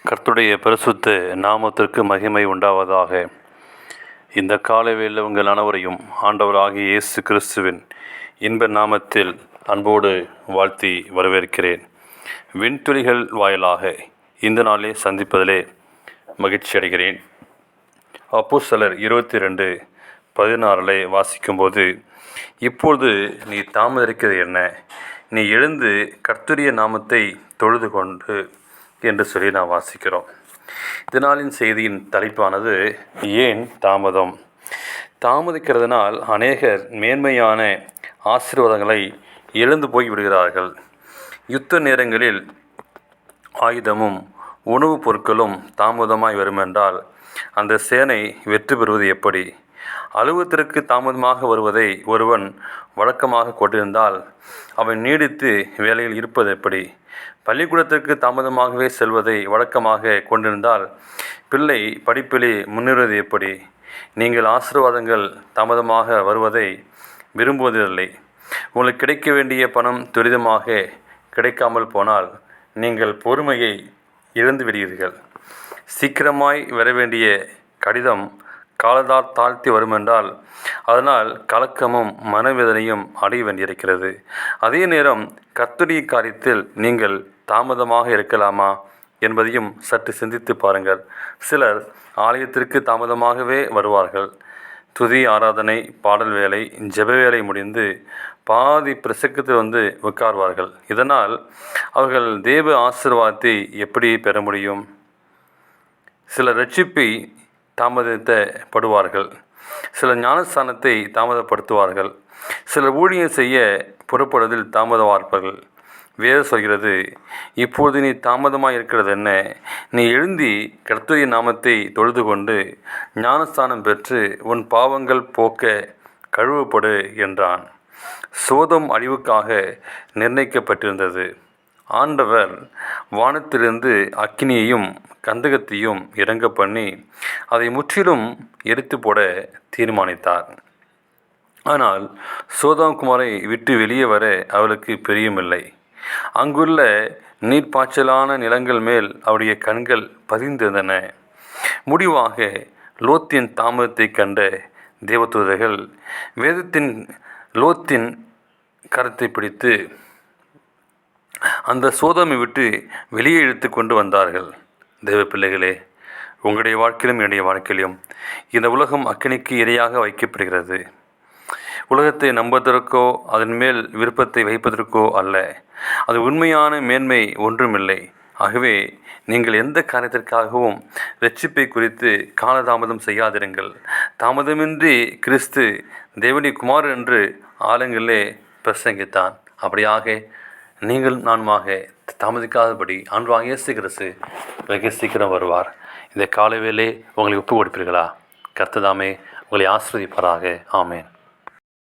கர்த்தருடைய பரிசுத்த நாமத்திற்கு மகிமை உண்டாவதாக. இந்த காலைவேளையில் உங்கள் அனைவரையும் ஆண்டவராகிய இயேசு கிறிஸ்துவின் இன்ப நாமத்தில் அன்போடு வாழ்த்தி வரவேற்கிறேன். விண்துளிகள் வாயிலாக இந்த நாளே சந்திப்பதிலே மகிழ்ச்சி அடைகிறேன். அப்போஸ்தலர் 22:16 வாசிக்கும்போது, இப்பொழுது நீ தாமதிக்கிறது என்ன? நீ எழுந்து கர்த்தருடைய நாமத்தை தொழுது கொண்டு என்று சொல்லி நாம் வாசிக்கிறோம். இதனாலின் செய்தியின் தலைப்பானது ஏன் தாமதம்? தாமதிக்கிறதுனால் அநேகர் மேன்மையான ஆசீர்வாதங்களை இழந்து போய் விடுகிறார்கள். யுத்த நேரங்களில் ஆயுதமும் உணவுப் பொருட்களும் தாமதமாய் வருமென்றால் அந்த சேனை வெற்றி பெறுவது எப்படி? அலுவலகத்திற்கு தாமதமாக வருவதை ஒருவன் வழக்கமாக கொண்டிருந்தால் அவன் நீடித்து வேலையில் இருப்பது எப்படி? பள்ளிக்கூடத்திற்கு தாமதமாகவே செல்வதை வழக்கமாக கொண்டிருந்தால் பிள்ளை படிப்பிலே முன்னேறுவது எப்படி? நீங்கள் ஆசீர்வாதங்கள் தாமதமாக வருவதை விரும்புவதில்லை. உங்களுக்கு கிடைக்க வேண்டிய பணம் துரிதமாக கிடைக்காமல் போனால் நீங்கள் பொறுமையை இழந்து விடுவீர்கள். சீக்கிரமாய் வரவேண்டிய கடிதம் காலத்தால் தாழ்த்தி வருமென்றால் அதனால் கலக்கமும் மனவேதனையும் அடைய வேண்டியிருக்கிறது. அதே நேரம் கர்த்தருடைய காரியத்தில் நீங்கள் தாமதமாக இருக்கலாமா என்பதையும் சற்று சிந்தித்து பாருங்கள். சிலர் ஆலயத்திற்கு தாமதமாகவே வருவார்கள். துதி ஆராதனை, பாடல் வேலை, ஜெப வேலை முடிந்து பாதி பிரசங்கத்தில் உட்கார்வார்கள். இதனால் அவர்கள் தேவ ஆசீர்வாதத்தை எப்படி பெற முடியும்? சிலர் ரட்சிப்பை தாமதப்படுவார்கள். சிலர் ஞானஸ்தானத்தை தாமதப்படுத்துவார்கள். சிலர் ஊழியம் செய்ய புறப்படுவதில் தாமதமாவார்கள். வேதம் சொல்கிறது, இப்பொழுது நீ தாமதமாக இருக்கிறது என்ன? நீ எழுந்தி கர்த்தருடைய நாமத்தை தொழுது கொண்டு ஞானஸ்தானம் பெற்று உன் பாவங்கள் போக்க கழுவப்படு என்றான். சோதோம் அழிவுக்காக நிர்ணயிக்கப்பட்டிருந்தது. ஆண்டவர் வானத்திலிருந்து அக்கினியையும் கந்தகத்தையும் இறங்க பண்ணி அதை முற்றிலும் எரித்து போட தீர்மானித்தார். ஆனால் சோதோம் குமாரை விட்டு வெளியே வர அவளுக்கு பிரியமில்லை. அங்குள்ள நீர்ப்பாய்ச்சலான நிலங்கள் மேல் அவருடைய கண்கள் பதிந்திருந்தன. முடிவாக லோத்தின் தாமதத்தை கண்ட தேவதூதர்கள் வேதத்தின் லோத்தின் கரத்தை பிடித்து அந்த சோதோமை விட்டு வெளியே இழுத்து கொண்டு வந்தார்கள். தேவ பிள்ளைகளே, உங்களுடைய வாழ்க்கையிலும் என்னுடைய வாழ்க்கையிலும் இந்த உலகம் அக்கினிக்கு இரையாக வைக்கப்படுகிறது. உலகத்தை நம்புவதற்கோ அதன் மேல் விருப்பத்தை வைப்பதற்கோ அல்ல. அது உண்மையான மேன்மை ஒன்றுமில்லை. ஆகவே நீங்கள் எந்த காரியத்திற்காகவும் ரட்சிப்பை குறித்து காலதாமதம் செய்யாதிருங்கள். தாமதமின்றி கிறிஸ்து தேவனுடைய குமாரன் என்று ஆலயங்களிலே பிரசங்கித்தான். அப்படியாக நீங்கள் நானுமாக தாமதிக்காதபடி ஆண்டவராகிய இயேசு கிறிஸ்து வெகு சீக்கிரம் வருவார். இந்த காலை வேளை உங்களை ஒப்பு கொடுப்பீர்களா? கர்த்தர் தாமே உங்களை ஆசீர்வதிப்பாராக. ஆமென்.